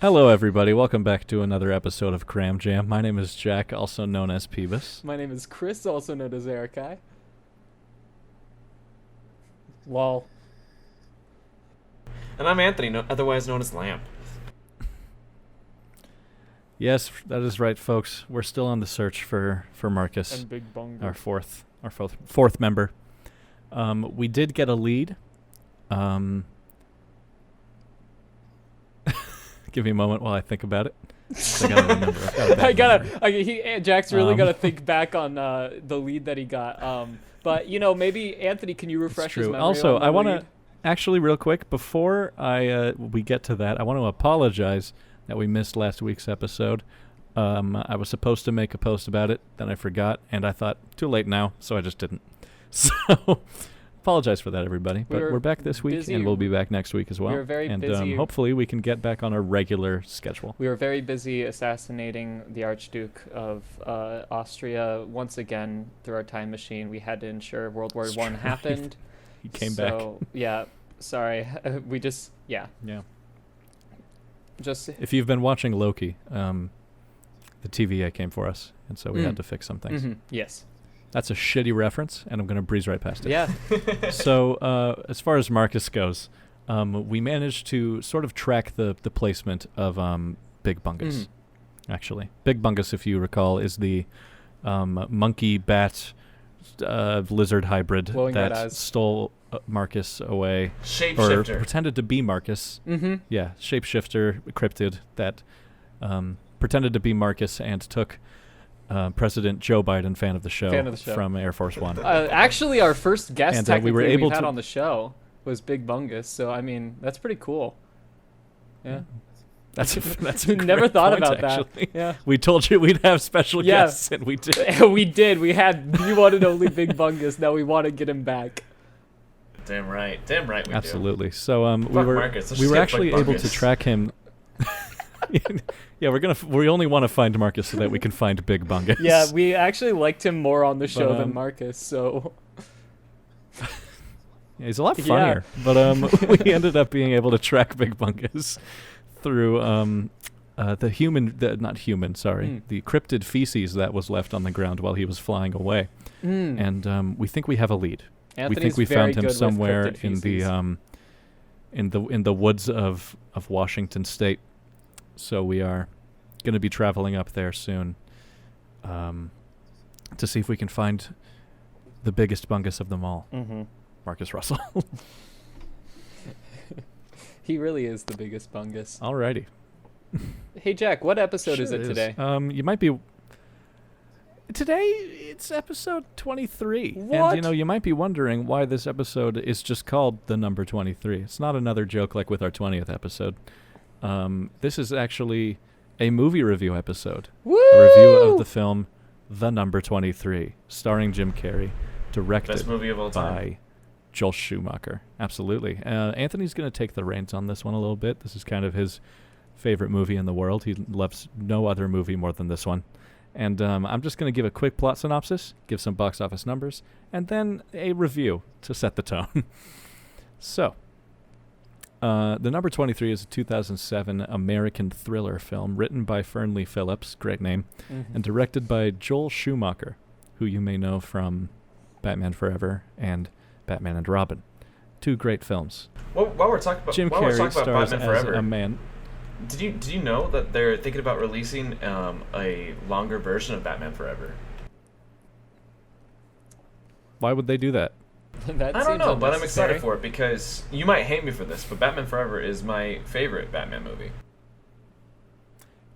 Hello, everybody. Welcome back to another episode of Cram Jam. My name is Jack, also known as Peebus. My name is Chris, also known as Erikai. Lol. And I'm Anthony, otherwise known as Lamp. Yes, that is right, folks. We're still on the search for Marcus, And Big Bunga. our fourth member. We did get a lead. Give me a moment while I think about it. I gotta remember. Jack's really gotta think back on the lead that he got. But maybe Anthony, can you refresh his memory? Also, on the I want to lead? actually real quick before we get to that, I want to apologize that we missed last week's episode. I was supposed to make a post about it, then I forgot, and I thought too late now, so I just didn't. So apologize for that, everybody. But we're back this week, and we'll be back next week as well. We were very and busy. Hopefully we can get back on a regular schedule. We were very busy assassinating the Archduke of Austria once again through our time machine. We had to ensure World War I happened. He came back. Yeah, sorry. We just, yeah. Yeah. Just if you've been watching Loki, the TVA came for us, and so we had to fix some things. Mm-hmm. Yes. That's a shitty reference, and I'm going to breeze right past it. Yeah. So as far as Marcus goes, we managed to sort of track the placement of Big Bungus, actually. Big Bungus, if you recall, is the monkey bat lizard hybrid that stole Marcus away. Shapeshifter. Or pretended to be Marcus. Mm-hmm. Yeah, shapeshifter, cryptid, that pretended to be Marcus and took President Joe Biden, fan of the show, from Air Force One. Actually, our first guest and, technically we've had on the show was Big Bungus, so I mean that's pretty cool. Yeah, that's a never great thought point, about actually. that. Yeah, we told you we'd have special guests, and we did. We did. We had the one and only Big Bungus. Now we want to get him back. Damn right. We Absolutely. do. So we were actually able to track him. Yeah, we only want to find Marcus so that we can find Big Bungus. Yeah, we actually liked him more on the show than Marcus, so yeah, he's a lot funnier. But we ended up being able to track Big Bungus through the cryptid feces that was left on the ground while he was flying away. And we think we have a lead. Anthony's we think we very found him good somewhere with in the woods of Washington State. So we are going to be traveling up there soon to see if we can find the biggest bungus of them all, Marcus Russell. He really is the biggest bungus. Alrighty. Hey, Jack, what episode is it today? You might be... Today, it's episode 23. What? And, you might be wondering why this episode is just called the number 23. It's not another joke like with our 20th episode. This is actually a movie review episode. Woo! A review of the film The Number 23, starring Jim Carrey, directed Best movie of all time. by Joel Schumacher. Absolutely. Anthony's going to take the reins on this one a little bit. This is kind of his favorite movie in the world. He loves no other movie more than this one. And I'm just going to give a quick plot synopsis, give some box office numbers, and then a review to set the tone. So, The Number 23 is a 2007 American thriller film written by Fernley Phillips, great name, and directed by Joel Schumacher, who you may know from Batman Forever and Batman and Robin. Two great films. Well, while we're talking about Jim Carrey stars Batman as Forever, a man. Did you know that they're thinking about releasing a longer version of Batman Forever? Why would they do that? That I don't seems know, but I'm unnecessary. excited for it because you might hate me for this, but Batman Forever is my favorite Batman movie.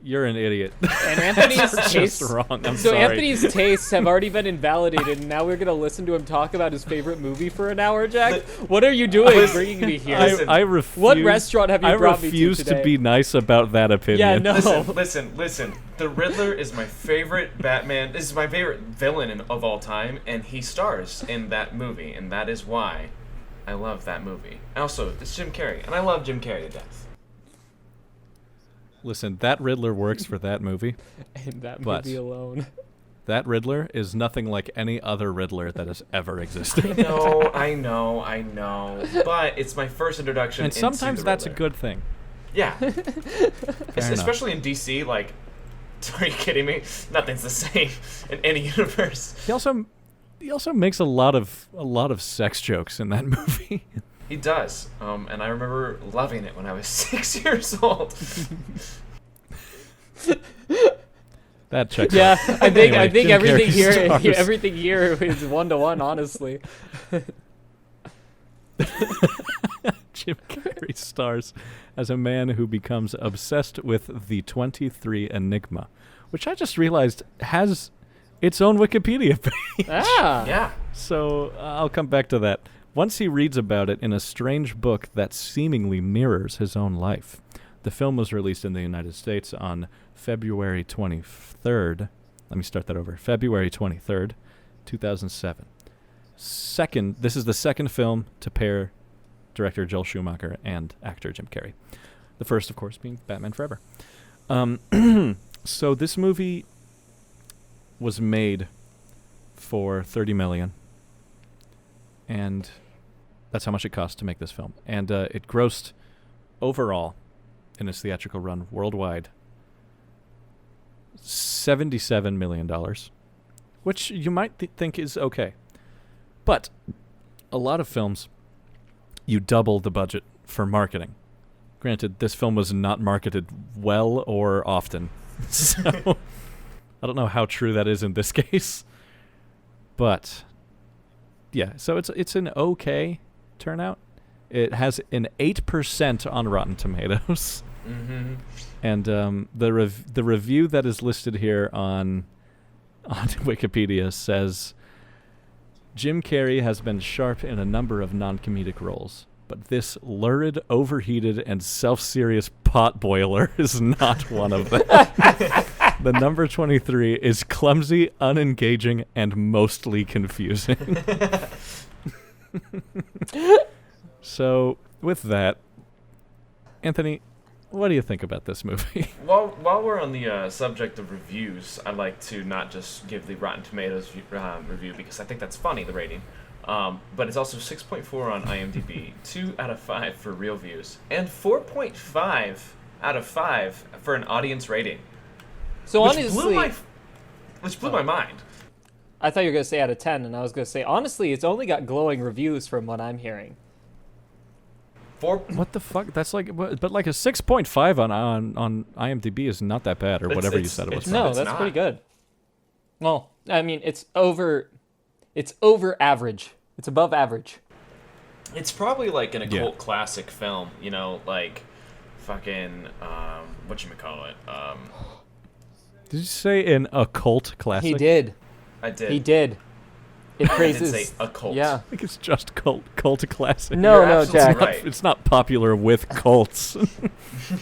You're an idiot. And Anthony's tastes just wrong. I'm so sorry. Anthony's tastes have already been invalidated, and now we're gonna listen to him talk about his favorite movie for an hour, Jack. What are you doing, bringing me here? I refuse. What restaurant have you brought me to refuse today? to be nice about that opinion. Yeah, no. Listen. The Riddler is my favorite Batman. This is my favorite villain of all time, and he stars in that movie, and that is why I love that movie. Also, it's Jim Carrey, and I love Jim Carrey to death. Listen, that Riddler works for that movie. And that but movie alone. That Riddler is nothing like any other Riddler that has ever existed. I know. But it's my first introduction and sometimes into the that's a Riddler. good thing. Yeah. enough. Especially in DC, like, are you kidding me? Nothing's the same in any universe. He also makes a lot of sex jokes in that movie. He does. And I remember loving it when I was 6 years old. That checks Yeah, out. I think Anyway, Jim everything Carrey here stars. everything here is 1-to-1, honestly. Jim Carrey stars as a man who becomes obsessed with the 23 Enigma, which I just realized has its own Wikipedia page. Ah. Yeah. So I'll come back to that. Once he reads about it in a strange book that seemingly mirrors his own life. The film was released in the United States on February 23rd. Let me start that over. February 23rd, 2007. This is the second film to pair director Joel Schumacher and actor Jim Carrey. The first, of course, being Batman Forever. So this movie was made for $30 million, and that's how much it cost to make this film. And it grossed overall in its theatrical run worldwide $77 million, which you might think is okay. But a lot of films, you double the budget for marketing. Granted, this film was not marketed well or often, so I don't know how true that is in this case. But yeah, so it's an okay turnout. It has an 8% on Rotten Tomatoes. Mm-hmm. And the review that is listed here on Wikipedia says, Jim Carrey has been sharp in a number of non-comedic roles, but this lurid, overheated, and self-serious potboiler is not one of them. The number 23 is clumsy, unengaging, and mostly confusing. So, with that, Anthony, what do you think about this movie? While we're on the subject of reviews, I'd like to not just give the Rotten Tomatoes review because I think that's funny, the rating, but it's also 6.4 on IMDb, 2 out of 5 for real views, and 4.5 out of 5 for an audience rating. So which honestly, blew my mind. I thought you were going to say out of 10, and I was going to say, honestly, it's only got glowing reviews from what I'm hearing. What the fuck? That's like, but like a 6.5 on IMDb is not that bad, or whatever you said it was. No, that's pretty good. Well, I mean, it's over average. It's above average. It's probably like an occult classic film, you know, like fucking whatchamacallit. Did you say an occult classic? He did. I did. He did. It praises. I did say occult. Yeah. I think it's just cult classic. No, You're no, absolutely Jack. right. It's not popular with cults.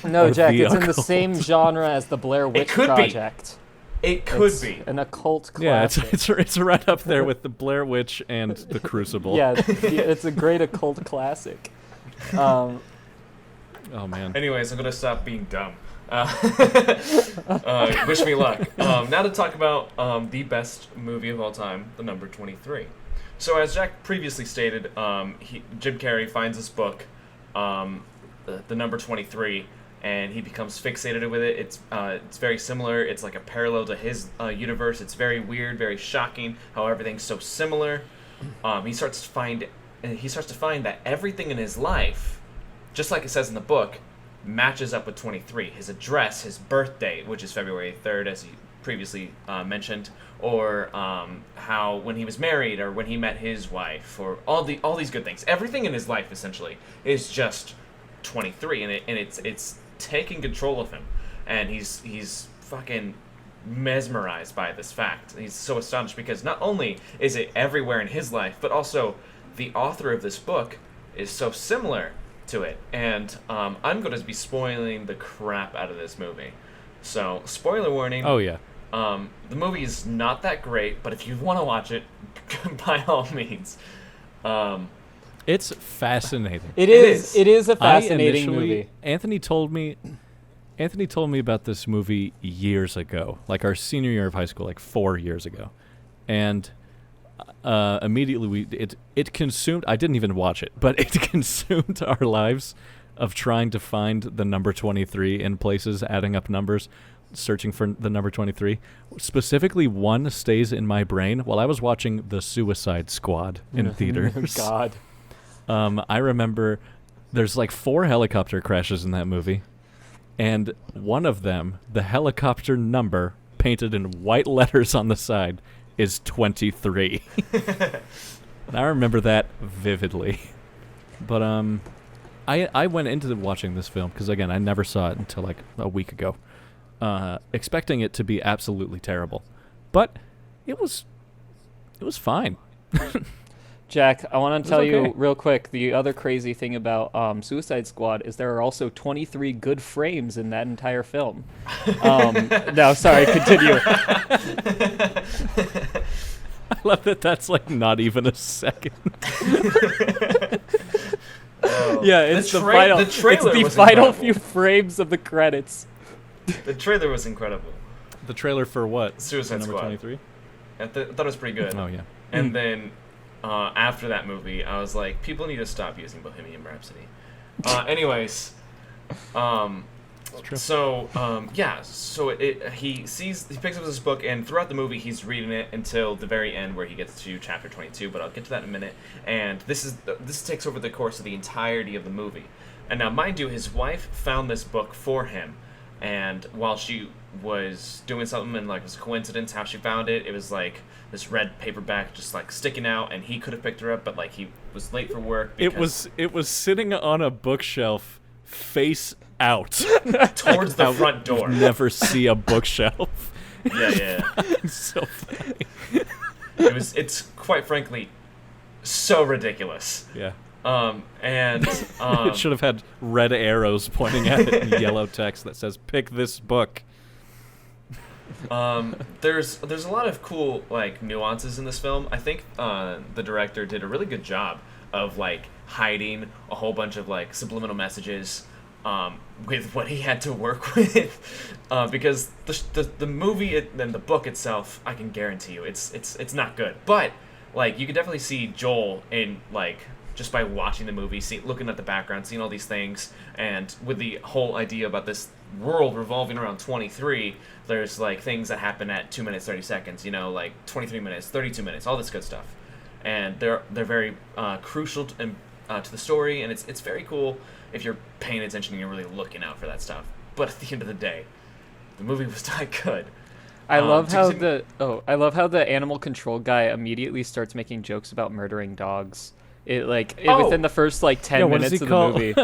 No, Or Jack. the It's in the occult. same genre as the Blair Witch could be. Project. It could It's be. an occult Yeah, classic. it's right up there with the Blair Witch and the Crucible. Yeah, it's a great occult classic. Oh man. Anyways, I'm gonna stop being dumb. Wish me luck. Now to talk about the best movie of all time, the number 23. So as Jack previously stated, Jim Carrey finds this book, the number 23, and he becomes fixated with it. It's very similar. It's like a parallel to his universe. It's very weird, very shocking how everything's so similar. He starts to find that everything in his life, just like it says in the book, matches up with 23. His address, his birthday, which is February 3rd, as he previously mentioned, or how when he was married, or when he met his wife, or all these good things. Everything in his life essentially is just 23, and it's taking control of him, and he's fucking mesmerized by this fact. He's so astonished because not only is it everywhere in his life, but also the author of this book is so similar to it. And I'm going to be spoiling the crap out of this movie. So, spoiler warning. Oh yeah. The movie is not that great, but if you want to watch it, by all means. It's fascinating. It is a fascinating movie. Anthony told me about this movie years ago, like our senior year of high school, like 4 years ago, and immediately it consumed. I didn't even watch it, but it consumed our lives of trying to find the number 23 in places, adding up numbers, searching for the number 23. Specifically, one stays in my brain while I was watching The Suicide Squad in theaters. God. I remember there's like 4 helicopter crashes in that movie, and one of them, the helicopter number painted in white letters on the side, is 23. And I remember that vividly. But I went into watching this film because, again, I never saw it until like a week ago, expecting it to be absolutely terrible. But it was fine. Jack, I want to tell okay. you real quick, the other crazy thing about Suicide Squad is there are also 23 good frames in that entire film. No, sorry, continue. I love that that's like not even a second. Yeah, it's the trailer final incredible. few frames of the credits. The trailer was incredible. The trailer for what? Suicide Number Squad. 23? I thought it was pretty good. Oh, yeah. And then after that movie, I was like, people need to stop using Bohemian Rhapsody. Anyways, true. so he picks up this book, and throughout the movie, he's reading it until the very end, where he gets to chapter 22. But I'll get to that in a minute. And this takes over the course of the entirety of the movie. And now, mind you, his wife found this book for him, and while she was doing something, and like it was a coincidence how she found it, it was like this red paperback just like sticking out, and he could have picked her up, but like he was late for work. It was sitting on a bookshelf face out towards the front door. You never see a bookshelf. Yeah. It's so funny. It's quite frankly so ridiculous. Yeah. It should have had red arrows pointing at it and yellow text that says "Pick this book." There's a lot of cool like nuances in this film. I think the director did a really good job of like hiding a whole bunch of like subliminal messages with what he had to work with, because the movie and the book itself, I can guarantee you, it's not good. But like you can definitely see Joel in like just by watching the movie, looking at the background, seeing all these things, and with the whole idea about this world revolving around 23, there's like things that happen at 2 minutes 30 seconds, like 23 minutes, 32 minutes, all this good stuff, and they're very crucial to the story, and it's very cool if you're paying attention and you're really looking out for that stuff. But at the end of the day, the movie was not good. I love how the animal control guy immediately starts making jokes about murdering dogs. Within the first 10 minutes of the movie.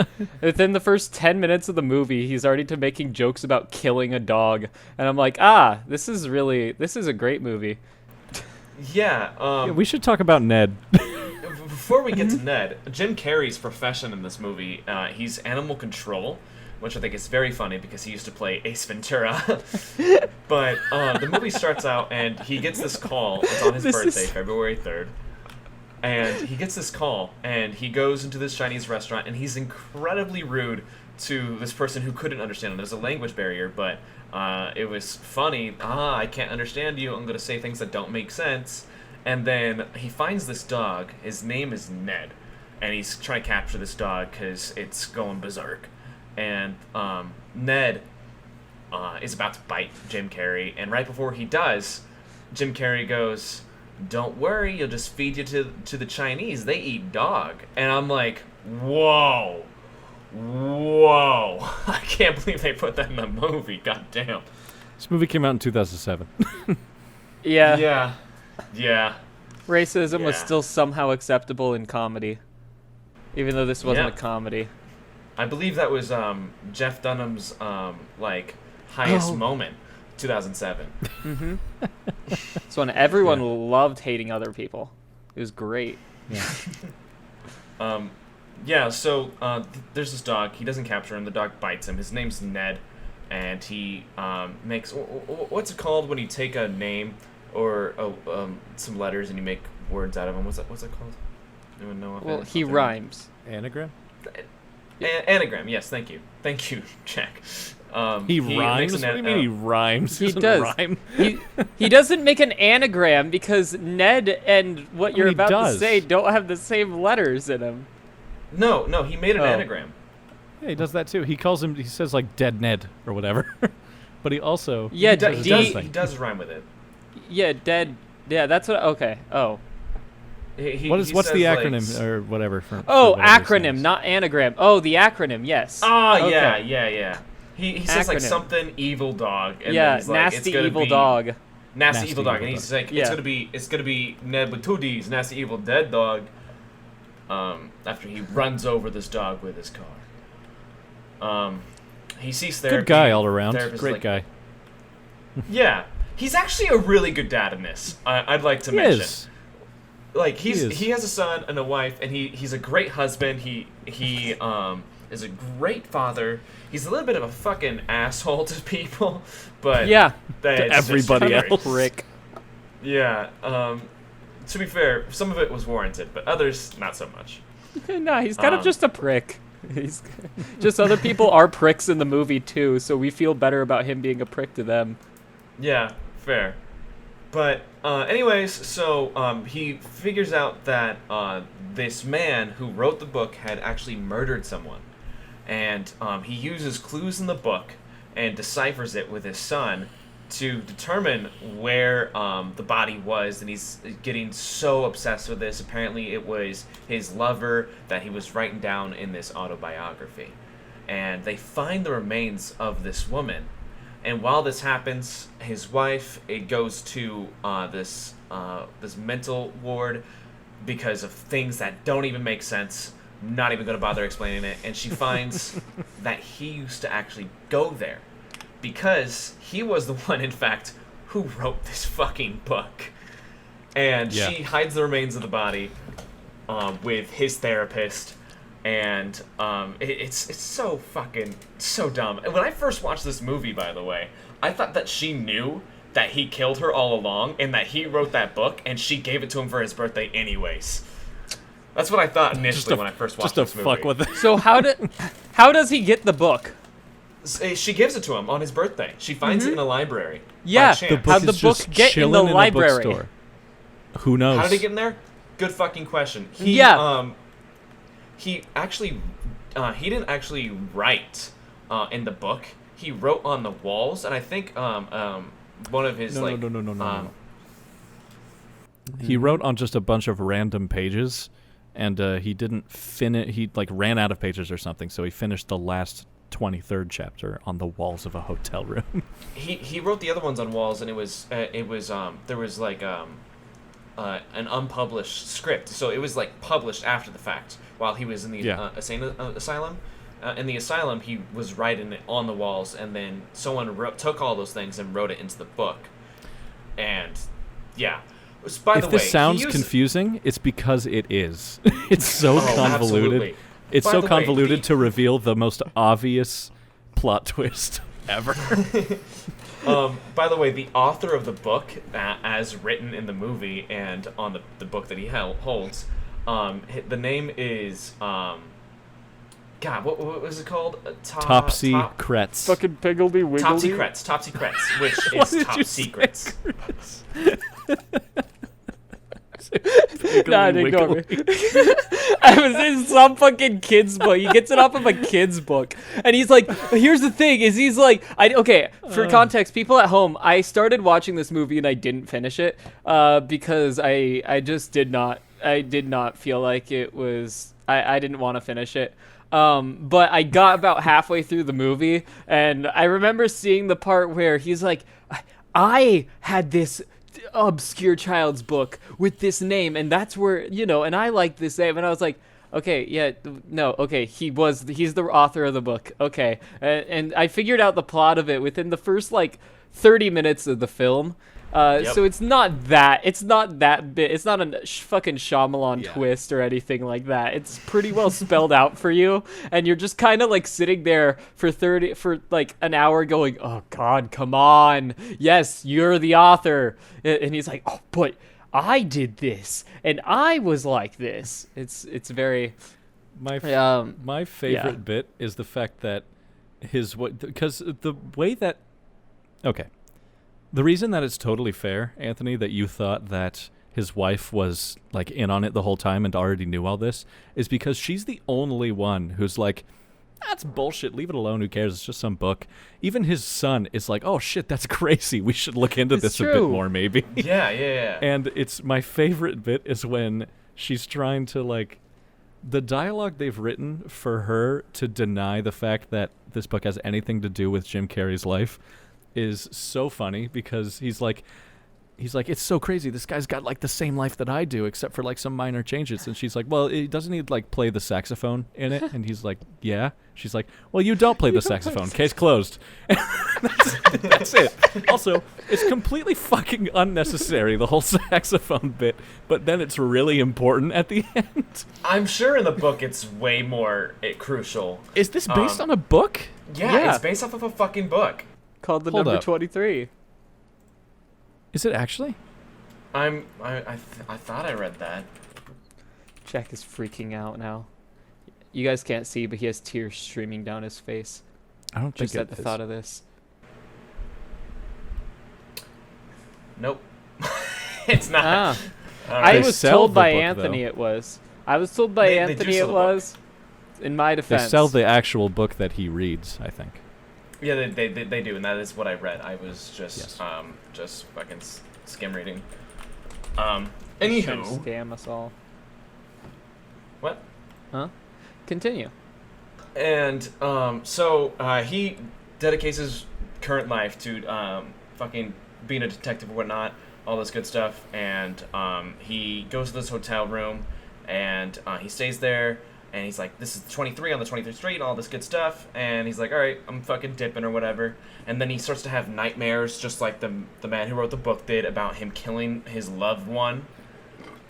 Within the first 10 minutes of the movie, he's already making jokes about killing a dog. And I'm like, this is a great movie. Yeah, we should talk about Ned. Before we get to Ned, Jim Carrey's profession in this movie, he's animal control, which I think is very funny because he used to play Ace Ventura. But the movie starts out and he gets this call. It's on his birthday, February 3rd. And he gets this call, and he goes into this Chinese restaurant, and he's incredibly rude to this person who couldn't understand him. There's a language barrier, but it was funny. I can't understand you. I'm going to say things that don't make sense. And then he finds this dog. His name is Ned, and he's trying to capture this dog because it's going berserk. And Ned is about to bite Jim Carrey, and right before he does, Jim Carrey goes, "Don't worry, you'll just feed you to the Chinese. They eat dog." And I'm like, whoa. I can't believe they put that in the movie. God damn. This movie came out in 2007. Yeah. Yeah. Racism was still somehow acceptable in comedy, even though this wasn't a comedy. I believe that was Jeff Dunham's highest moment. 2007. Mm-hmm. It's when everyone loved hating other people. It was great. Yeah. So there's this dog. He doesn't capture him. The dog bites him. His name's Ned, and he makes what's it called when you take a name or some letters and you make words out of them? What's it called? Anyone know? Well, he rhymes. Anagram. Anagram. Yes, thank you, Jack. He rhymes? What do you mean he rhymes? He does. Rhyme. He doesn't make an anagram because Ned and what you're about to say don't have the same letters in them. No, he made an anagram. Yeah, he does that too. He says like dead Ned or whatever. But he also he does rhyme with it. Yeah, dead. Yeah, that's what. Okay. Oh. What's the acronym or whatever? For acronym, not anagram. Oh, the acronym. Yes. Oh, okay. Yeah. He says like something evil dog. And then he's like, nasty evil dog. Nasty evil dog, and he's like, it's gonna be Ned with 2 D's, nasty evil dead dog. After he runs over this dog with his car. He sees therapy. Good guy all around. Great like, guy. Yeah, he's actually a really good dad in this. I'd like to mention. Is. Like he has a son and a wife, and he's a great husband. He is a great father. He's a little bit of a fucking asshole to people, but to everybody else. Rick. Yeah. To be fair, some of it was warranted, but others not so much. No, he's kind of just a prick. He's just other people are pricks in the movie too, so we feel better about him being a prick to them. Yeah, fair. But anyways, so he figures out that this man who wrote the book had actually murdered someone. And he uses clues in the book and deciphers it with his son to determine where the body was. And he's getting so obsessed with this. Apparently it was his lover that he was writing down in this autobiography. And they find the remains of this woman. And while this happens, his wife goes to this mental ward because of things that don't even make sense. Not even going to bother explaining it. And she finds that he used to actually go there because he was the one, in fact, who wrote this fucking book. And she hides the remains of the body with his therapist. And it's so dumb. And when I first watched this movie, by the way, I thought that she knew that he killed her all along and that he wrote that book and she gave it to him for his birthday anyways. That's what I thought initially when I first watched this movie. Just to fuck with it. So how does he get the book? She gives it to him on his birthday. She finds it in a library. Yeah, how'd the book get in the library? Who knows? How did he get in there? Good fucking question. He actually, he didn't actually write in the book. He wrote on the walls, and I think one of his No. He wrote on just a bunch of random pages, and he didn't finish. He ran out of pages or something, so he finished the last 23rd chapter on the walls of a hotel room. He wrote the other ones on walls, and there was an unpublished script, so it was like published after the fact while he was in the asylum. In the asylum, he was writing it on the walls, and then someone took all those things and wrote it into the book. And yeah. If this sounds confusing, it's because it is. It's so convoluted. Absolutely. It's so convoluted to reveal the most obvious plot twist ever. By the way, the author of the book, as written in the movie and on the book that he holds, the name is God, what was it called? Topsy Kretz. Fucking Piggledy Wiggledy. Topsy Kretz, which is Top Secrets. Nah, I didn't go over. I was in some fucking kid's book. He gets it off of a kid's book. And he's like, here's the thing, is he's like, for context, people at home, I started watching this movie and I didn't finish it because I just did not feel like it was, I didn't want to finish it. But I got about halfway through the movie and I remember seeing the part where he's like, I had this obscure child's book with this name, and that's where, and I like this name, and I was like, he's the author of the book, okay, and I figured out the plot of it within the first 30 minutes of the film. So it's not that bit. It's not a fucking Shyamalan twist or anything like that. It's pretty well spelled out for you, and you're just kind of sitting there for an hour going, "Oh God, come on! Yes, you're the author." And he's like, "Oh, but I did this, and I was like this." It's very my favorite bit is the fact that because the way that the reason that it's totally fair, Anthony, that you thought that his wife was in on it the whole time and already knew all this is because she's the only one who's like, That's bullshit. Leave it alone. Who cares? It's just some book. Even his son is like, oh shit, that's crazy. We should look into this a bit more, maybe. Yeah. And it's my favorite bit is when she's trying to like, the dialogue they've written for her to deny the fact that this book has anything to do with Jim Carrey's life is so funny because he's like, it's so crazy. This guy's got like the same life that I do, except for like some minor changes. And she's like, well, doesn't he like play the saxophone in it? And he's like, yeah. She's like, well, you don't play the saxophone. Case closed. That's it. Also, it's completely fucking unnecessary, the whole saxophone bit. But then it's really important at the end. I'm sure in the book it's way more crucial. Is this based on a book? Yeah, it's based off of a fucking book. Called The Hold Number up. 23. Is it actually? I thought I read that. Jack is freaking out now. You guys can't see, but he has tears streaming down his face. I don't think just at the thought of this. Nope. It's not. I was told by book, Anthony though. it was. I was told by They Anthony do sell it the was. In my defense. They sell the actual book that he reads, I think. Yeah, they do, and that is what I read. I was just Yes. just fucking skim reading. Trying to Anywho, scam us all. what? Huh? Continue. And so he dedicates his current life to fucking being a detective or whatnot, all this good stuff. And he goes to this hotel room, and he stays there. And he's like, this is 23 on the 23rd Street and all this good stuff. And he's like, all right, I'm fucking dipping or whatever. And then he starts to have nightmares, just like the man who wrote the book did, about him killing his loved one.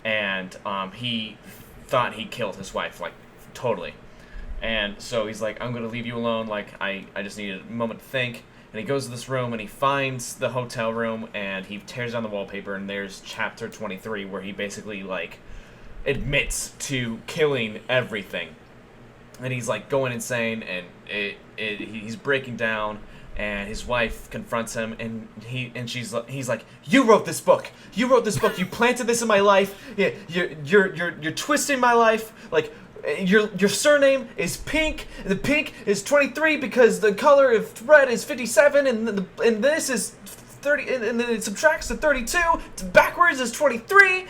And he thought he killed his wife, like, totally. And so he's like, I'm going to leave you alone. Like, I just need a moment to think. And he goes to this room, and he finds the hotel room, and he tears down the wallpaper, and there's chapter 23, where he basically, like, admits to killing everything. And he's like going insane, and he's breaking down, and his wife confronts him, and he's like, you wrote this book, you planted this in my life, you're twisting my life, like, your surname is pink, the pink is 23 because the color of red is 57, and this is 30, and then it subtracts to 32, backwards is 23,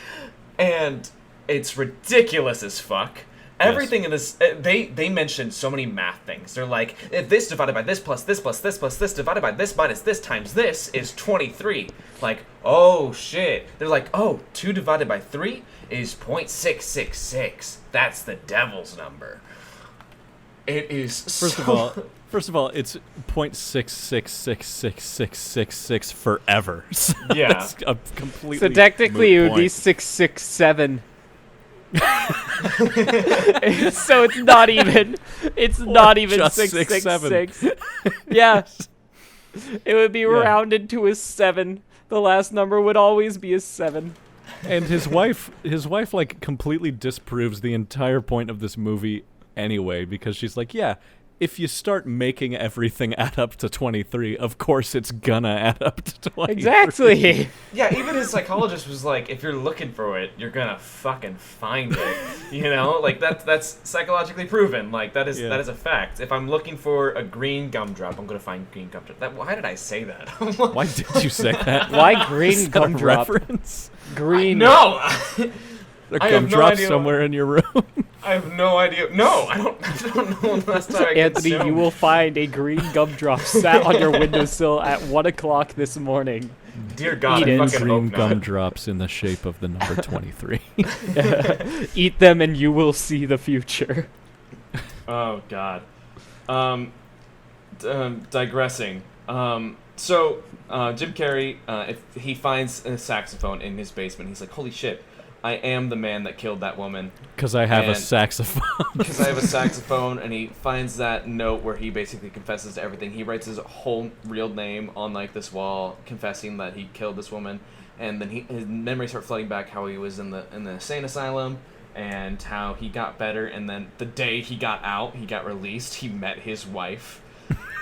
and it's ridiculous as fuck. Everything in this, they mention so many math things. They're like, if this divided by this plus this plus this plus this divided by this minus this times this is 23. Like, oh shit. They're like, oh, 2 divided by 3 is 0.666. That's the devil's number. It is First of all, it's 0.6666666 forever. So Yeah. That's a completely So technically it moot would be point. 667. So it's not even. It's not even just 666. Yeah. It would be rounded to a 7. The last number would always be a 7. And his wife like completely disproves the entire point of this movie anyway, because she's like, yeah, if you start making everything add up to 23, of course it's gonna add up to 23. Exactly. Yeah, even his psychologist was like, if you're looking for it, you're gonna fucking find it. You know, like that's psychologically proven. Like that is a fact. If I'm looking for a green gumdrop, I'm gonna find green gumdrop. Why did I say that? Why did you say that? Why green Is that a gumdrop? reference? Green. No. There I have no gumdrops idea. somewhere in your room. I have no idea. No, I don't know when last time I Anthony, consumed. you will find a green gumdrop sat on your windowsill at 1 o'clock this morning. Dear God, Eat I it. fucking Green hope not. gumdrops in the shape of the number 23. Eat them and you will see the future. Oh God. Digressing. So Jim Carrey, if he finds a saxophone in his basement, he's like, "Holy shit! I am the man that killed that woman." Because I have a And- saxophone. Because I have a saxophone, and he finds that note where he basically confesses to everything. He writes his whole real name on like this wall, confessing that he killed this woman, and then his memories start flooding back how he was in the insane asylum, and how he got better, and then the day he got out, he got released. He met his wife,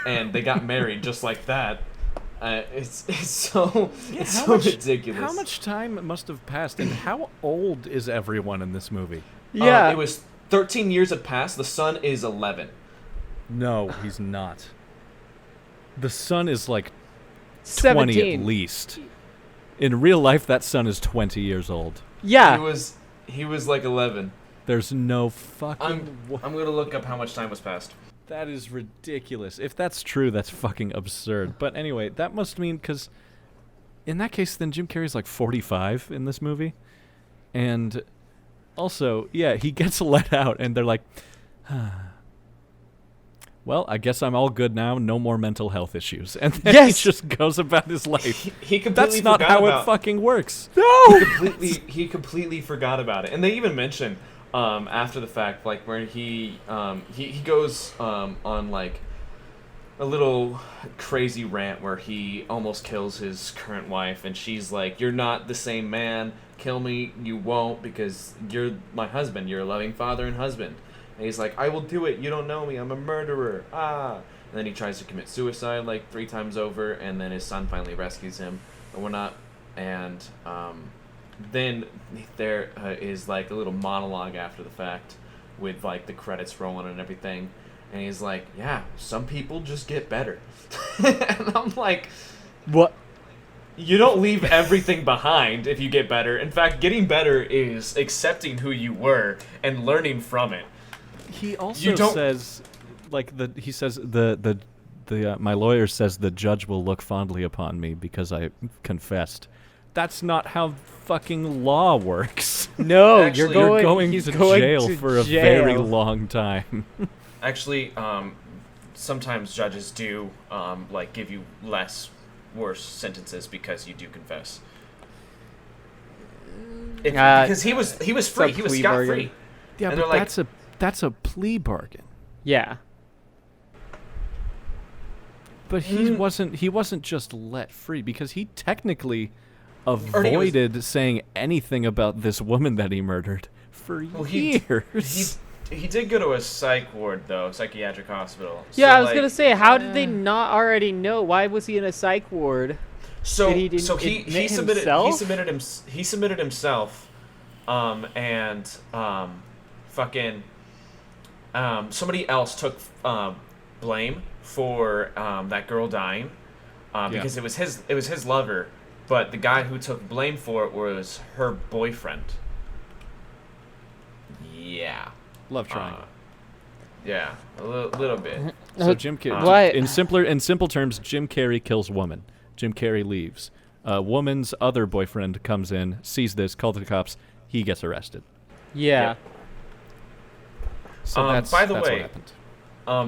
and they got married just like that. It's so ridiculous. How much time must have passed, and how old is everyone in this movie? Yeah. It was 13 years had passed. The son is 11. No, he's not. The son is like 17. 20 at least. In real life, that son is 20 years old. Yeah. He was like 11. There's no fucking... I'm gonna look up how much time was passed. That is ridiculous. If that's true, that's fucking absurd. But anyway, that must mean, because in that case, then Jim Carrey's like 45 in this movie. And also, yeah, he gets let out, and they're like, well, I guess I'm all good now. No more mental health issues. And then he just goes about his life. He completely That's not forgot how about, it fucking works. No! He completely forgot about it. And they even mention after the fact, like, where he goes on, like, a little crazy rant where he almost kills his current wife, and she's like, you're not the same man. Kill me. You won't, because you're my husband. You're a loving father and husband. And he's like, I will do it. You don't know me. I'm a murderer. Ah. And then he tries to commit suicide like 3 times over, and then his son finally rescues him and whatnot. And then there is like a little monologue after the fact with like the credits rolling and everything. And he's like, yeah, some people just get better. And I'm like, what? You don't leave everything behind if you get better. In fact, getting better is accepting who you were and learning from it. He also says, like, my lawyer says the judge will look fondly upon me because I confessed. That's not how fucking law works. No, Actually, you're going to jail for a very long time. Actually, sometimes judges do like give you worse sentences because you do confess. Because he was free. He was scot free. Yeah, and but that's a plea bargain. Yeah. But he wasn't just let free, because he technically avoided saying anything about this woman that he murdered for years. He did go to a psych ward, though, psychiatric hospital. Yeah, I was gonna say, how did they not already know? Why was he in a psych ward? So he submitted himself, and fucking somebody else took blame for that girl dying, because it was his lover, but the guy who took blame for it was her boyfriend. Yeah. Love triangle. Yeah, a little bit. So Jim Carrey, in simple terms, Jim Carrey kills woman. Jim Carrey leaves. Woman's other boyfriend comes in, sees this, calls the cops. He gets arrested. Yeah. So that's by the what way, happened.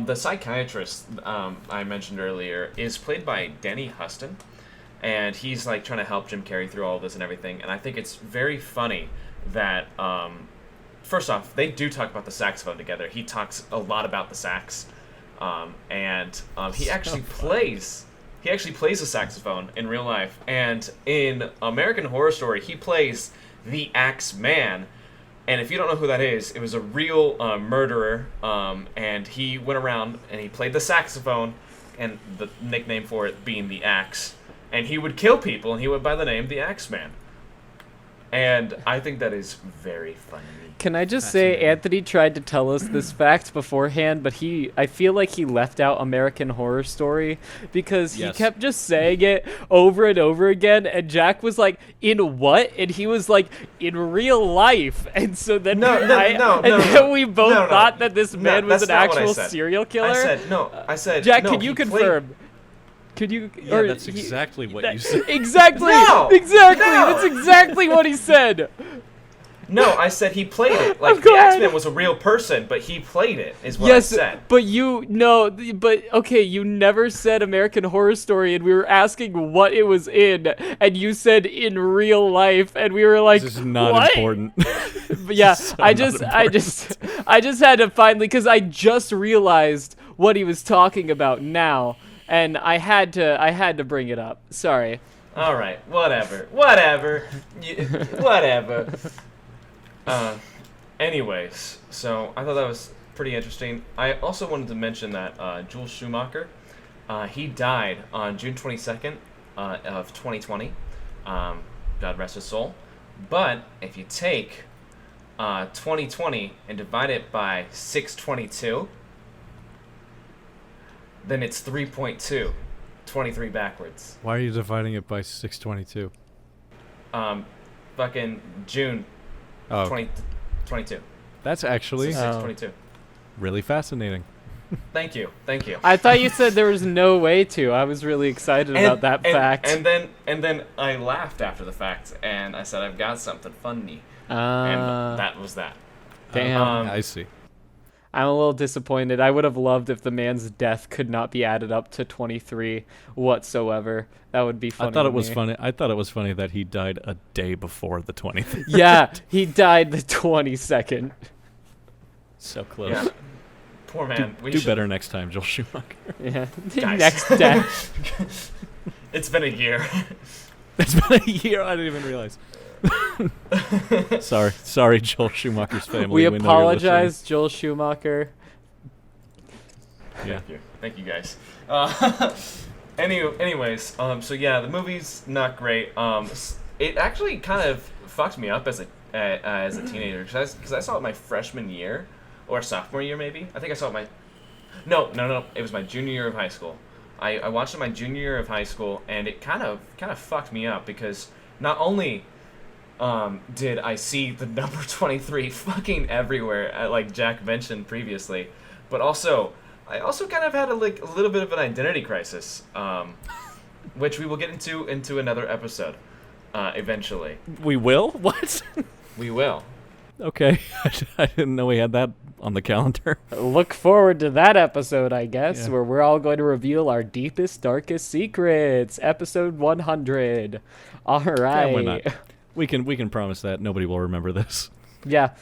The psychiatrist I mentioned earlier is played by Denny Huston, and he's like trying to help Jim Carrey through all this and everything. And I think it's very funny that. First off, they do talk about the saxophone together. He talks a lot about the sax, and he actually plays a saxophone in real life. And in American Horror Story, he plays the Axe Man. And if you don't know who that is, it was a real murderer, and he went around and he played the saxophone, and the nickname for it being the Axe. And he would kill people, and he went by the name the Axe Man. And I think that is very funny. Can I just say, Anthony tried to tell us this fact beforehand, but I feel like he left out American Horror Story, because he kept just saying it over and over again, and Jack was like, in what? And he was like, in real life. And so then we both thought that this man was an actual serial killer. I said, Jack, can you confirm? Could you? Yeah, that's exactly what you said. Exactly. No! Exactly. No! That's exactly what he said. No, I said he played it. Like, the X-Men was a real person, but he played it, is what I said. But you never said American Horror Story, and we were asking what it was in, and you said in real life, and we were like, this is not what? Important. But yeah, I just had to finally, because I just realized what he was talking about now, and I had to bring it up. Sorry. All right, whatever. Anyways, so I thought that was pretty interesting. I also wanted to mention that Joel Schumacher, he died on June 22nd of 2020. God rest his soul. But if you take 2020 and divide it by 622, then it's 3.2. 23 backwards. Why are you dividing it by 622? Fucking June 2022. That's actually 622. really fascinating. Thank you. I thought you said there was no way to. I was really excited about that fact. And then I laughed after the fact, and I said, I've got something funny. And that was that. Damn. I see. I'm a little disappointed. I would have loved if the man's death could not be added up to 23 whatsoever. That would be funny. I thought it was funny. I thought it was funny that he died a day before the 23rd. Yeah, he died the 22nd. So close. Yeah. Poor man. Do better next time, Joel Schumacher. Yeah. Guys. Next death. It's been a year. It's been a year. I didn't even realize. Sorry, Joel Schumacher's family. We apologize, Joel Schumacher. Yeah. Thank you guys. Anyways, so yeah, the movie's not great. It actually kind of fucked me up as a teenager because I saw it my freshman year or sophomore year maybe. I think I saw it No. It was my junior year of high school. I watched it my junior year of high school, and it kind of fucked me up because not only did I see the number 23 fucking everywhere, like Jack mentioned previously, but also I kind of had a little bit of an identity crisis, which we will get into another episode eventually. We will? What? We will. Okay. I didn't know we had that on the calendar. Look forward to that episode, I guess, where we're all going to reveal our deepest, darkest secrets. Episode 100. All right. Yeah, why not? We can promise that nobody will remember this. Yeah.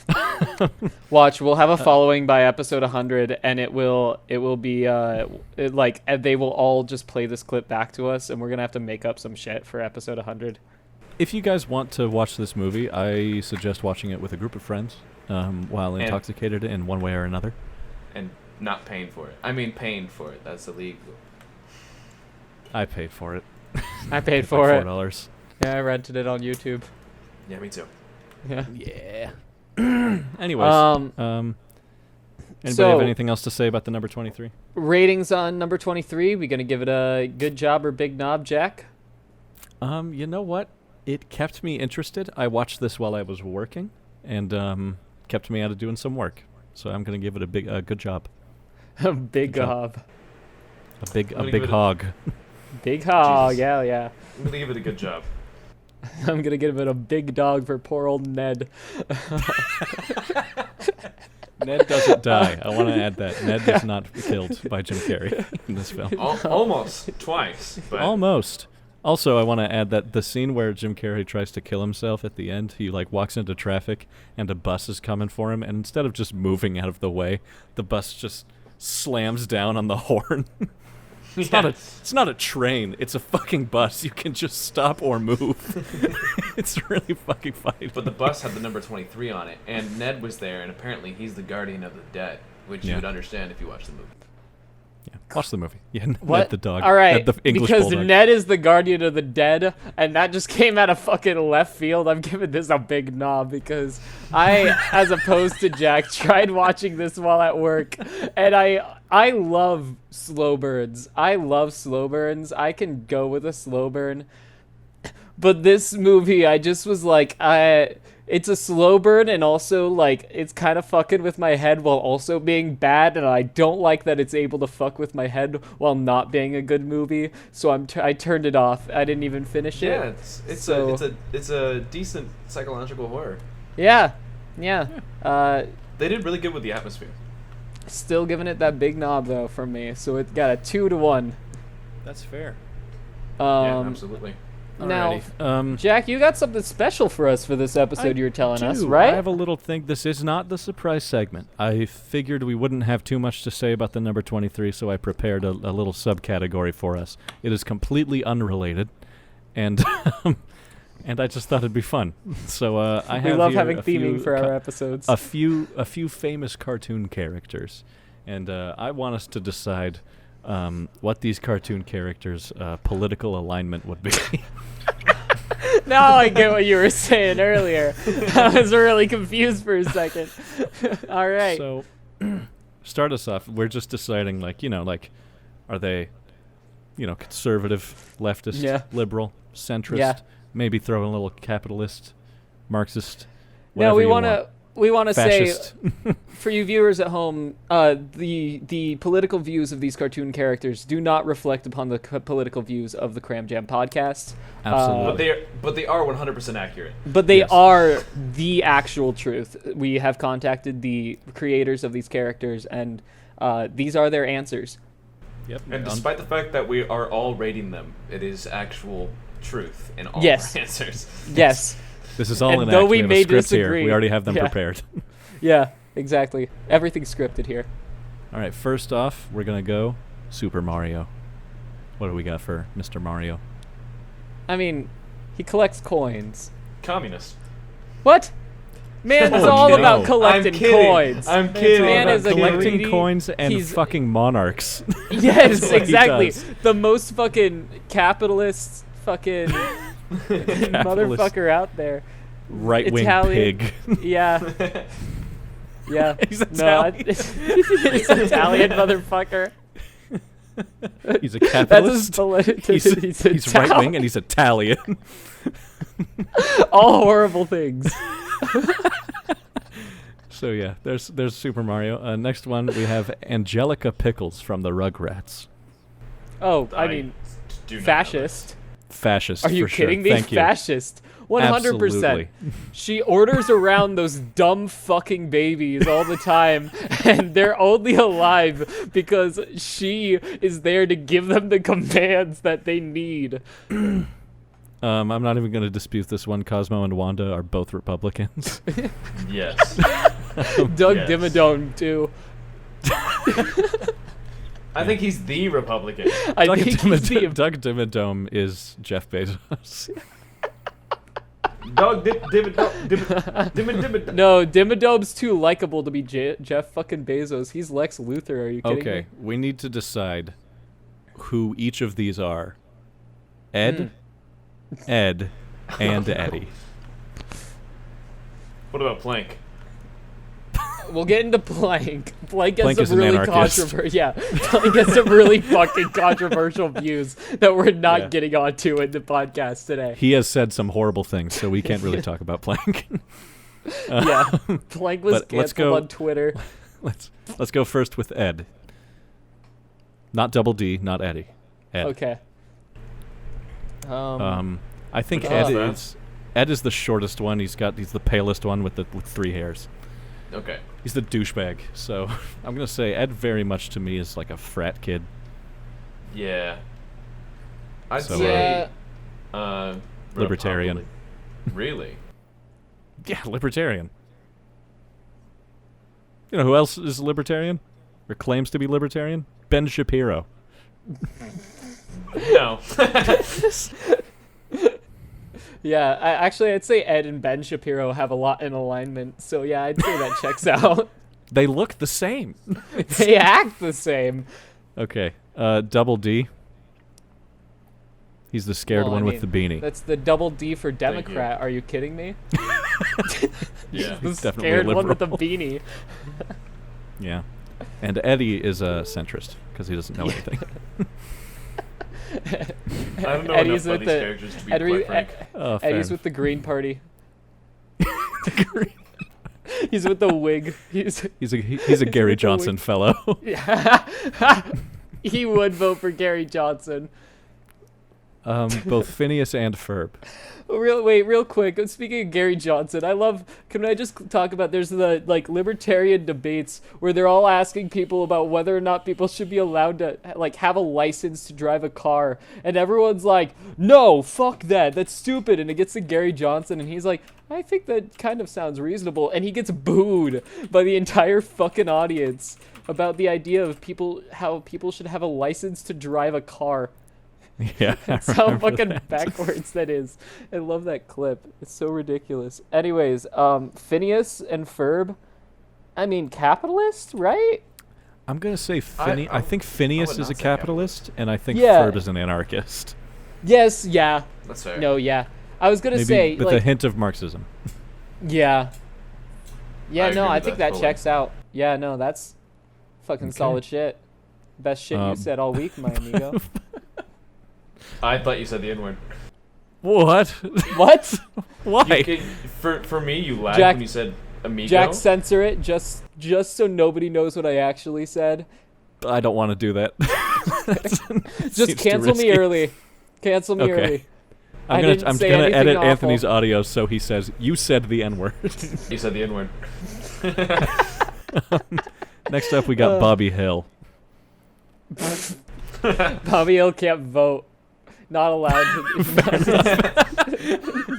Watch, we'll have a following by episode 100, and it will be they will all just play this clip back to us, and we're gonna have to make up some shit for episode 100. If you guys want to watch this movie, I suggest watching it with a group of friends while intoxicated in one way or another. And not paying for it. I mean, paying for it. That's illegal. I paid for it. I paid for it. $4. Yeah, I rented it on YouTube. Yeah, me too. Yeah. Yeah. Anyways, anybody have anything else to say about the number 23? Ratings on number 23. We gonna give it a good job or big knob, Jack? You know what? It kept me interested. I watched this while I was working, and kept me out of doing some work. So I'm gonna give it a good job. A big gob. A big hog. Big hog. Jesus. Yeah. I'm gonna give it a good job. I'm gonna give it a big dog for poor old Ned. Ned doesn't die. I want to add that. Ned is not killed by Jim Carrey in this film. Almost. Twice. But Almost. Also, I want to add that the scene where Jim Carrey tries to kill himself at the end, he walks into traffic and a bus is coming for him, and instead of just moving out of the way, the bus just slams down on the horn. It's not a train. It's a fucking bus. You can just stop or move. It's really fucking funny. But the bus had the number 23 on it, and Ned was there, and apparently he's the guardian of the dead, which you would understand if you watched the movie. Yeah, watch the movie. Yeah, What? Ned the dog. All right, Ned the English because bulldog. Ned is the guardian of the dead, and that just came out of fucking left field. I'm giving this a big knob because I, as opposed to Jack, tried watching this while at work, and I love slow burns. I can go with a slow burn. But this movie, I just was like, it's a slow burn, and also, it's kind of fucking with my head while also being bad, and I don't like that it's able to fuck with my head while not being a good movie, so I turned it off. I didn't even finish it. Yeah, it's a decent psychological horror. Yeah. They did really good with the atmosphere. Still giving it that big knob, though, from me, so it got a 2-1. That's fair. Yeah, absolutely. Now, Alrighty. Jack, you got something special for us for this episode you were telling us, I right? have a little thing. This is not the surprise segment. I figured we wouldn't have too much to say about the number 23, so I prepared a little subcategory for us. It is completely unrelated, and and I just thought it'd be fun. So I have we love here having theming for our episodes. a few famous cartoon characters, and I want us to decide what these cartoon characters' political alignment would be. Now I get what you were saying earlier. I was really confused for a second. All right. So, start us off. We're just deciding, Are they, conservative, leftist, liberal, centrist? Yeah. Maybe throw in a little capitalist, Marxist. No, we want to say, Fascist. for you viewers at home, the political views of these cartoon characters do not reflect upon the political views of the Cram Jam podcast. Absolutely. But they are 100% accurate. But they are the actual truth. We have contacted the creators of these characters, and these are their answers. Yep. And despite the fact that we are all rating them, it is actual truth in all Yes. our answers. Yes. This is all And an though act. we have may a script disagree- here. We already have them Yeah. prepared. Yeah, exactly. Everything's scripted here. All right, first off, we're going to go Super Mario. What do we got for Mr. Mario? I mean, he collects coins. Communist. What? Man is Oh, all no. about collecting I'm kidding. coins. I'm kidding. Man is a Collecting greedy- coins and he's- fucking monarchs. Yes, what he exactly. does. The most fucking capitalist fucking motherfucker out there. Right-wing Italian. pig. Yeah. Yeah. He's No, Italian. he's Italian motherfucker. He's a That's his capitalist. political. He's right-wing and he's Italian. All horrible things. So yeah, there's Super Mario. Next one, we have Angelica Pickles from the Rugrats. Oh, I mean, do not know fascist. Fascist, Are you for sure. kidding me? Thank you. Fascist. 100%. Absolutely. She orders around those dumb fucking babies all the time, and they're only alive because she is there to give them the commands that they need. I'm not even going to dispute this one. Cosmo and Wanda are both Republicans. that. Yes. Doug Yes. Dimmadome, too. I think he's the Republican. I Doug think he's the... Doug Dimmadome is Jeff Bezos. Dog, Dimmadome. No, Dimmadome's too likable to be Jeff fucking Bezos. He's Lex Luthor, are you kidding Okay, me? we need to decide who each of these are. Ed, Ed, and Eddie. What about Plank? We'll get into Plank. Plank Plank has is some an really anarchist. controversial. Yeah, Plank has some really fucking controversial views that we're not Yeah. getting onto in the podcast today. He has said some horrible things, so we can't really talk about Plank. Yeah, Plank was but let's canceled go- on Twitter. Let's go first with Ed. Not Double D, not Eddie. Ed. Okay. I think Which Ed one's is the shortest one. He's the palest one with 3 hairs. Okay. He's the douchebag. So I'm gonna say Ed very much to me is like a frat kid. Yeah. I'd So, say Libertarian. Really? Yeah, libertarian. You know who else is libertarian? Or claims to be libertarian? Ben Shapiro. No. Yeah, I'd say Ed and Ben Shapiro have a lot in alignment. So yeah, I'd say that checks out. They look the same. They act the same. Okay. Double D. He's the scared Well, I one mean, with the beanie. That's the double D for you. Democrat. Are you kidding me? Yeah. The He's definitely a scared one with the liberal. beanie. Yeah. And Eddie is a centrist because he doesn't know anything. I don't know Eddie's enough about with these the- characters to be Eddie- quite frank. Oh, fair Eddie's enough. with the Green Party. He's with the wig. He's He's a Gary with the Johnson wig. fellow. He would vote for Gary Johnson. Both Phineas and Ferb. Real quick. Speaking of Gary Johnson, can I just talk about, there's the libertarian debates where they're all asking people about whether or not people should be allowed to have a license to drive a car, and everyone's like, no, fuck that, that's stupid, and it gets to Gary Johnson and he's like, I think that kind of sounds reasonable, and he gets booed by the entire fucking audience about the idea of how people should have a license to drive a car. Yeah. That's how fucking backwards that is. I love that clip. It's so ridiculous. Anyways, Phineas and Ferb, I mean, capitalist, right? I'm gonna say I I think Phineas would is a not say capitalist, and I think Yeah. Ferb is an anarchist. Yes, yeah. That's fair. No, yeah. I was gonna Maybe say, with a hint of Marxism. yeah. Yeah, I no, agree I with think that that fully. checks out. Yeah, no, that's fucking Okay. solid shit. Best shit you said all week, my amigo. I thought you said the N-word. What? What? Why? For me, you laughed Jack- when you said amigo. Jack, censor it just so nobody knows what I actually said. I don't want to do that. Just cancel me early. Cancel me early. I'm gonna edit Anthony's audio so he says you said the N-word. You said the N-word. Next up, we got Bobby Hill. Bobby Hill can't vote. Not allowed to.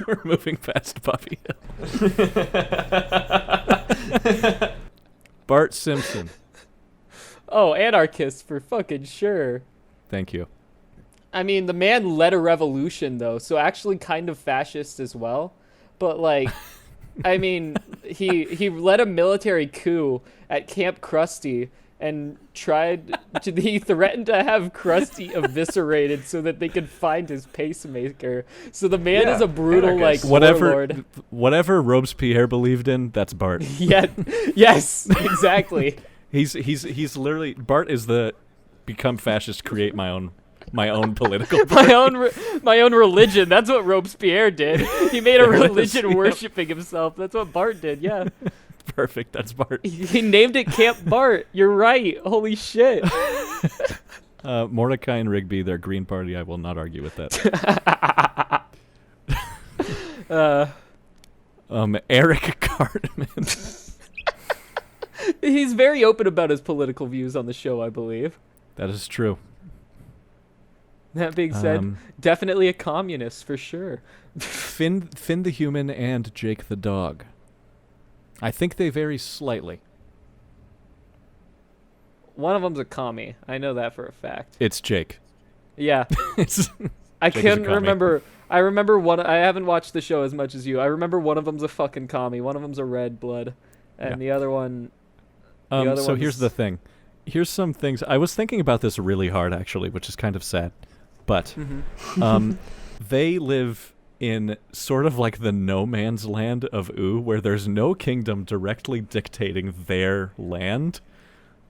We're moving past Bobby Hill. Bart Simpson. Oh, anarchist for fucking sure. Thank you. I mean, the man led a revolution, though, so actually kind of fascist as well. But, like, I mean, he led a military coup at Camp Krusty and he threatened to have Krusty eviscerated so that they could find his pacemaker. So the man is a brutal, anarchist. like, warlord. Whatever Robespierre believed in, that's Bart. Yeah, yes, exactly. He's literally Bart is the become fascist, create my own political party. my own religion. That's what Robespierre did. He made a religion worshiping himself. That's what Bart did. Yeah. Perfect. That's Bart. He named it Camp Bart. You're right. Holy shit. Mordecai and Rigby, their Green Party. I will not argue with that. Eric Cartman. He's very open about his political views on the show, I believe. That is true. That being said, definitely a communist for sure. Finn the human and Jake the dog. I think they vary slightly. One of them's a commie. I know that for a fact. It's Jake. Yeah. I couldn't remember. I remember one. I haven't watched the show as much as you. I remember one of them's a fucking commie. One of them's a red blood, and the other one. So here's the thing. Here's some things. I was thinking about this really hard, actually, which is kind of sad. But they live in sort of like the no man's land of Ooh, where there's no kingdom directly dictating their land.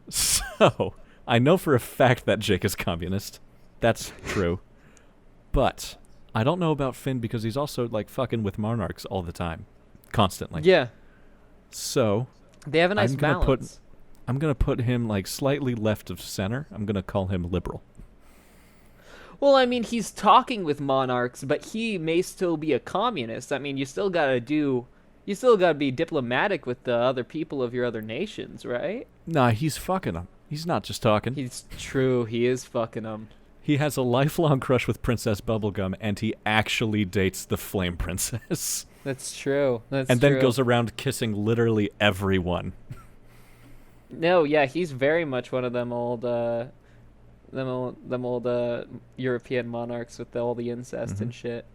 So I know for a fact that Jake is communist. That's true. But I don't know about Finn because he's also like fucking with monarchs all the time. Constantly. Yeah. So they have a nice balance. I'm going to put him like slightly left of center. I'm going to call him liberal. Well, I mean, he's talking with monarchs, but he may still be a communist. I mean, you still got to be diplomatic with the other people of your other nations, right? Nah, he's fucking them. He's not just talking. He's true. He is fucking them. He has a lifelong crush with Princess Bubblegum, and he actually dates the Flame Princess. That's true. And then goes around kissing literally everyone. No, yeah, he's very much one of them old European monarchs with all the incest and shit.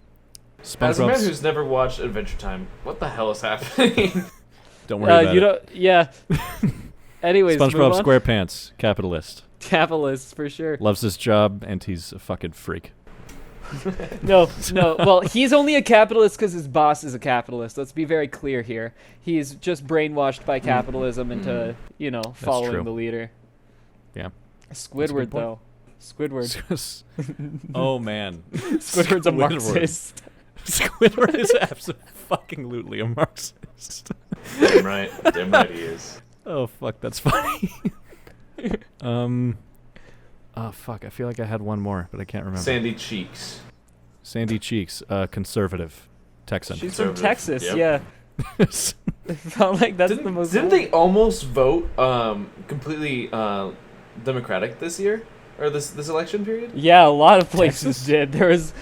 As a man who's never watched Adventure Time, what the hell is happening? Don't worry about it. Yeah. Anyways, SpongeBob SquarePants, capitalist. Capitalist for sure. Loves his job, and he's a fucking freak. No. Well, he's only a capitalist because his boss is a capitalist. Let's be very clear here. He's just brainwashed by capitalism into, following the leader. Yeah. Squidward, though. Squidward. Oh, man. Squidward's a Marxist. Squidward is absolutely a Marxist. Damn right he is. Oh, fuck, that's funny. Oh, fuck, I feel like I had one more, but I can't remember. Sandy Cheeks, conservative Texan. She's from Texas, yeah. It felt like that's the most... Didn't they almost vote completely Democratic this year? Or this election period? Yeah, a lot of places did. There's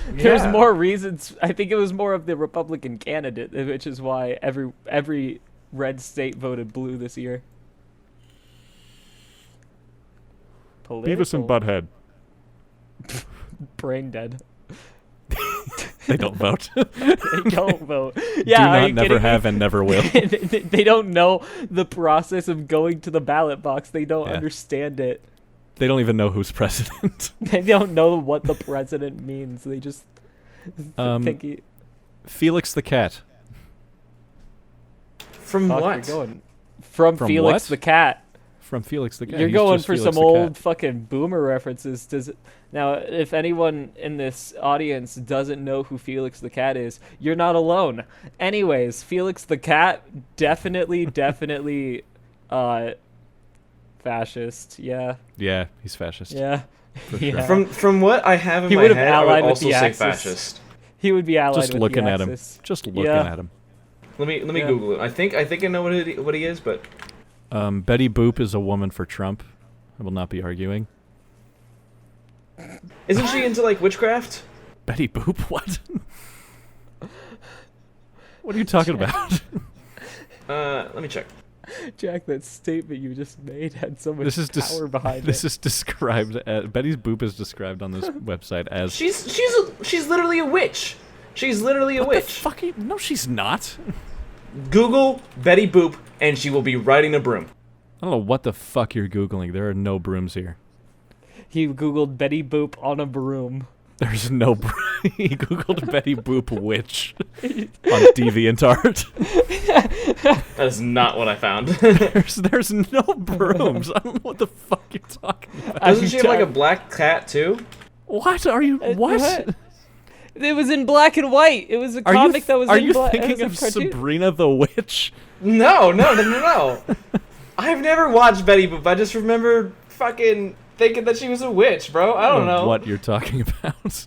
more reasons. I think it was more of the Republican candidate, which is why every red state voted blue this year. Beavis and Butthead. Brain dead. They don't vote. They don't vote. Yeah, do not, never have, and never will. They don't know the process of going to the ballot box. They don't understand it. They don't even know who's president. They don't know what the president means. They just think Felix the cat. From what? From Felix what? the cat. from Felix the Cat. You're He's going just for Felix some the Cat. old fucking boomer references. Now, if anyone in this audience doesn't know who Felix the Cat is, you're not alone. Anyways, Felix the Cat, definitely, fascist. Yeah. Yeah, he's fascist. Yeah. For sure. Yeah. From what I have in He my would have head, I allied would with also the say Axis. fascist. He would be allied Just with looking the at him. Axis. Just looking Yeah. at him. Let me Yeah. Google it. I think I know what he is, but Betty Boop is a woman for Trump. I will not be arguing. isn't she into like witchcraft? Betty Boop? What? What are you talking about? Let me check. Jack, that statement you just made had so much This is power behind this it. is described. Betty's Boop is described on this website as. She's literally a witch. She's literally a What the witch. fuck? No, she's not. Google Betty Boop, and she will be riding a broom. I don't know what the fuck you're googling. There are no brooms here. He googled Betty Boop on a broom. There's no. He googled Betty Boop witch on DeviantArt. That is not what I found. There's no brooms. I don't know what the fuck you're talking about. Doesn't she have like a black cat too? What are you? What? It was in black and white. It was a Are you? comic that was Are in you black. thinking of Sabrina the Witch? No. I've never watched Betty Boop. I just remember fucking thinking that she was a witch, bro. I don't know. What you're talking about.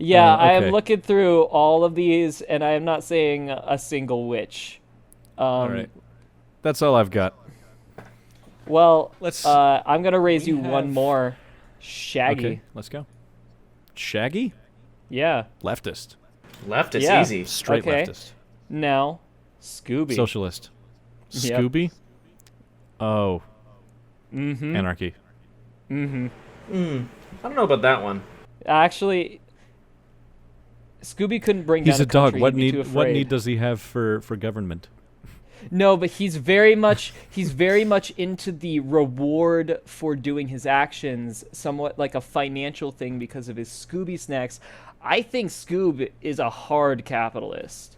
Yeah, I okay. am looking through all of these, and I am not saying a single witch. All right. That's all I've got. Well, Let's- I'm gonna raise we you one have- more. Shaggy. Okay, let's go. Shaggy? Yeah. Leftist. Leftist, Yeah. easy. Straight Okay. leftist. Now, Scooby. Socialist. Yep. Scooby? Oh. Mm-hmm. Anarchy. Mm-hmm. I don't know about that one. Actually, Scooby couldn't bring He's down a dog. country. What He'd be too need? What afraid. need does he have for government? No, but he's very much into the reward for doing his actions, somewhat like a financial thing because of his Scooby snacks. I think Scoob is a hard capitalist.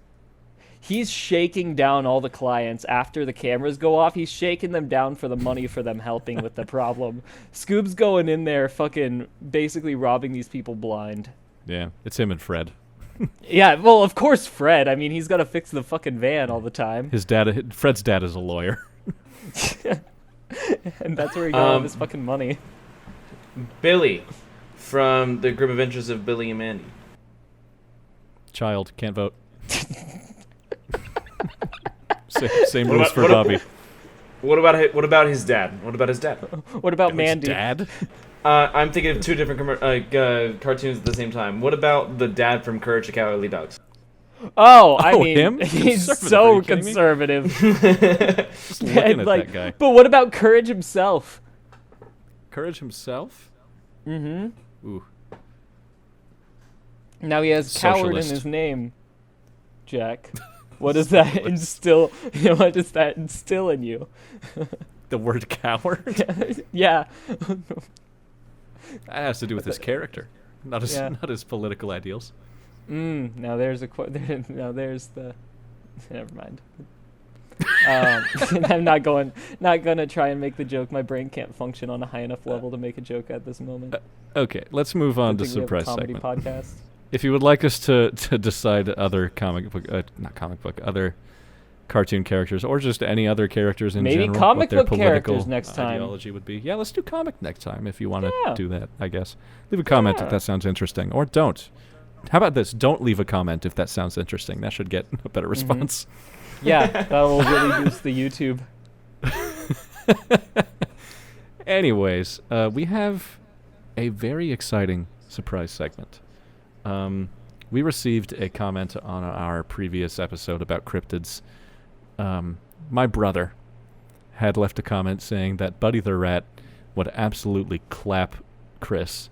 He's shaking down all the clients after the cameras go off. He's shaking them down for the money for them helping with the problem. Scoob's going in there fucking basically robbing these people blind. Yeah, it's him and Fred. Yeah, well, of course Fred. I mean, he's got to fix the fucking van all the time. Fred's dad is a lawyer. And that's where he got all his fucking money. Billy, from the Grim Adventures of Billy and Mandy. Child, can't vote. Same What rules about- for what- Bobby. What about his dad? What about his dad? What about His Mandy? dad? I'm thinking of two different cartoons at the same time. What about the dad from Courage the Cowardly Dogs? Oh, I Oh, mean, him? he's Conservative, are so you kidding me? conservative. Just looking And, at like, that guy. but what about Courage himself? Courage himself? Mm-hmm. Ooh. Now he has coward in Socialist. his name. Jack, what does that instill? What does that instill in you? The word coward? Yeah. That has to do with his character, not his political ideals. Now there's a now there's the. Never mind. I'm not gonna try and make the joke. My brain can't function on a high enough level to make a joke at this moment. Okay, let's move on to Good thing we have a surprise comedy segment. podcast. If you would like us to decide other other cartoon characters, or just any other characters in Maybe general, comic what their book characters political next time. ideology would be. Yeah, let's do comic next time if you want to Yeah. do that, I guess. Leave a comment if Yeah. that sounds interesting, or don't. How about this? Don't leave a comment if that sounds interesting. That should get a better response. Yeah, that will really boost the YouTube. Anyways, we have a very exciting surprise segment. We received a comment on our previous episode about cryptids. My brother had left a comment saying that Buddy the Rat would absolutely clap Chris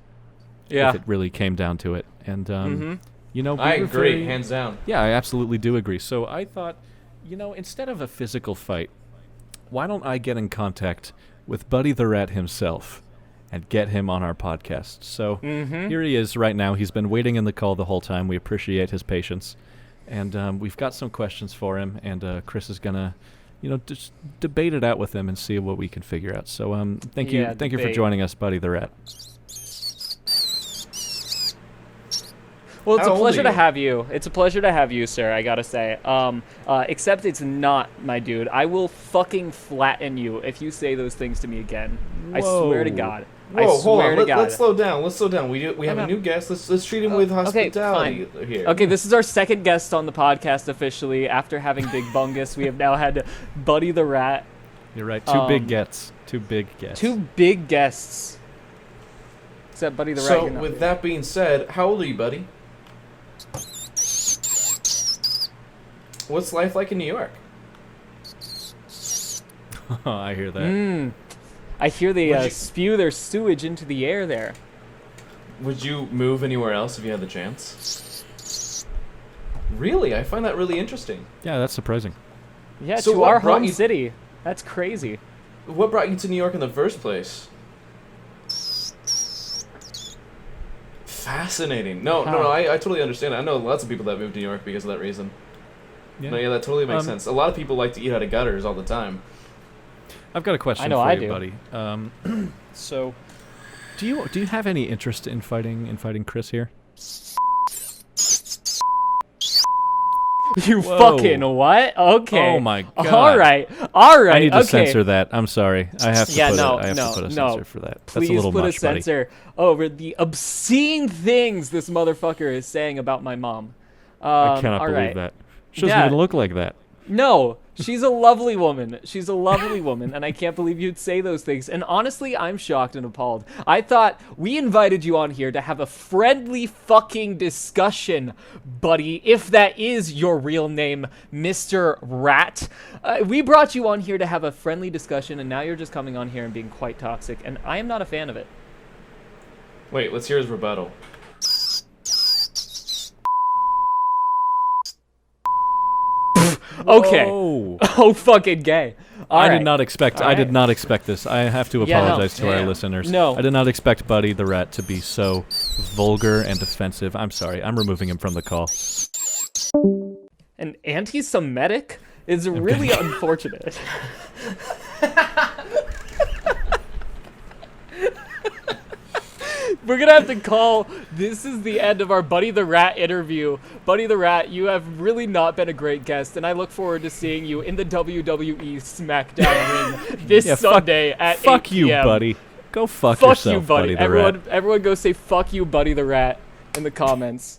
if it really came down to it. And, you know, I we were agree, very- hands down. Yeah, I absolutely do agree. So I thought, you know, instead of a physical fight, why don't I get in contact with Buddy the Rat himself and get him on our podcast? So here he is right now. He's been waiting in the call the whole time. We appreciate his patience. And we've got some questions for him, and Chris is going to just debate it out with him and see what we can figure out. So thank you for debate. joining us, Buddy the Rat. Well, it's How a old pleasure are to you? have you. It's a pleasure to have you, sir, I gotta say. Except it's not, my dude. I will fucking flatten you if you say those things to me again. I swear to Whoa. God. Whoa, I hold swear on. to God. Let's slow down. Let's slow down. We have a new guest. Let's treat him with hospitality here. Okay, this is our second guest on the podcast officially. After having Big Bungus, we have now had Buddy the Rat. You're right. Two big gets. Two big guests. Two big guests. Except Buddy the Rat. So, you're not. with that being said, how old are you, buddy? What's life like in New York? I hear that. I hear they Would you- spew their sewage into the air there. Would you move anywhere else if you had the chance? Really? I find that really interesting. Yeah, that's surprising. Yeah, So to what our brought home you- city. That's crazy. What brought you to New York in the first place? Fascinating. No, I totally understand. I know lots of people that moved to New York because of that reason. Yeah. No, yeah, that totally makes sense. A lot of people like to eat out of gutters all the time. I've got a question I know for I you, do. buddy. So, do you have any interest in fighting Chris here? You Whoa. fucking what? Okay. Oh my god. All right. I need to okay. censor that. I'm sorry. I have to Yeah, put no, I have no, to put a no. censor for that. Please That's a little put much, a censor over the obscene things this motherfucker is saying about my mom. buddy. I cannot all believe right. that. She doesn't Yeah. even look like that. No, she's a lovely woman. She's a lovely woman, and I can't believe you'd say those things. And honestly, I'm shocked and appalled. I thought we invited you on here to have a friendly fucking discussion, buddy, if that is your real name, Mr. Rat. We brought you on here to have a friendly discussion, and now you're just coming on here and being quite toxic, and I am not a fan of it. Wait, let's hear his rebuttal. Okay. Whoa. Oh, fucking gay. All I right. did not expect. All I did right. not expect this. I have to Yeah, no. apologize to our Damn. listeners. No. I did not expect Buddy the Rat to be so vulgar and offensive. I'm sorry. I'm removing him from the call. And anti-Semitic is really unfortunate. We're gonna have to call. This is the end of our Buddy the Rat interview. Buddy the Rat, you have really not been a great guest, and I look forward to seeing you in the WWE SmackDown ring this Yeah, Sunday at 8 Fuck you, p.m. buddy. Go fuck Fuck yourself, you, buddy. the Rat. Everyone, go say "fuck you, Buddy the Rat" in the comments.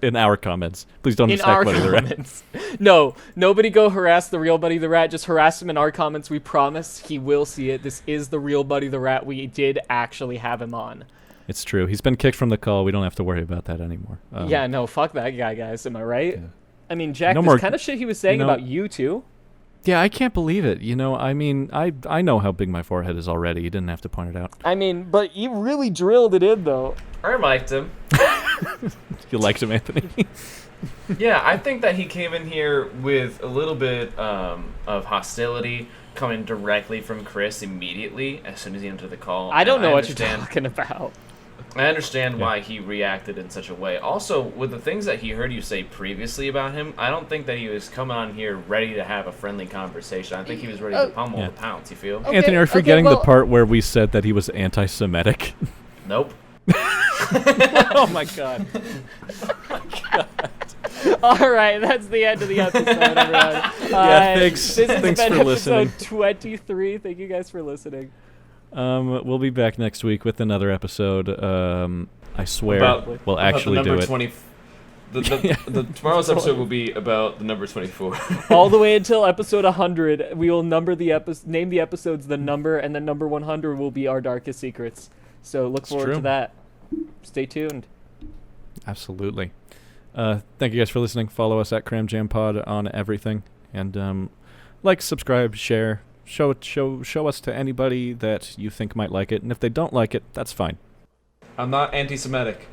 in our comments. Please don't In attack our Buddy the Rat. comments. No, nobody go harass the real Buddy the Rat. Just harass him in our comments. We promise he will see it. This is the real Buddy the Rat. We did actually have him on. It's true. He's been kicked from the call. We don't have to worry about that anymore. Yeah, no, fuck that guy, guys. Am I right? Yeah. I mean, Jack, No this more- kind of shit he was saying you know- about you, too. Yeah, I can't believe it. I mean, I know how big my forehead is already. You didn't have to point it out. I mean, but you really drilled it in, though. I liked him. You liked him, Anthony? Yeah, I think that he came in here with a little bit of hostility coming directly from Chris immediately as soon as he entered the call. I don't And know what you're understand- talking about. I understand Yeah. why he reacted in such a way. Also, with the things that he heard you say previously about him, I don't think that he was coming on here ready to have a friendly conversation. I think he was ready to pummel Yeah. the pounce, you feel? Okay, Anthony, are you okay, forgetting well- the part where we said that he was anti-Semitic? Nope. Oh, my God. All right, that's the end of the episode, everyone. thanks. This has Thanks been for listening. episode 23. Thank you guys for listening. We'll be back next week with another episode. I swear About- we'll about actually the do number it. 20. Yeah. Tomorrow's episode will be about the number 24. All the way until episode 100, we will number the name the episodes the number, and then number 100 will be our darkest secrets. So look forward true. to that. Stay tuned. Absolutely. Thank you guys for listening. Follow us at Cram Jam Pod on everything, and like, subscribe, share, show us to anybody that you think might like it, and if they don't like it, that's fine. I'm not anti-Semitic.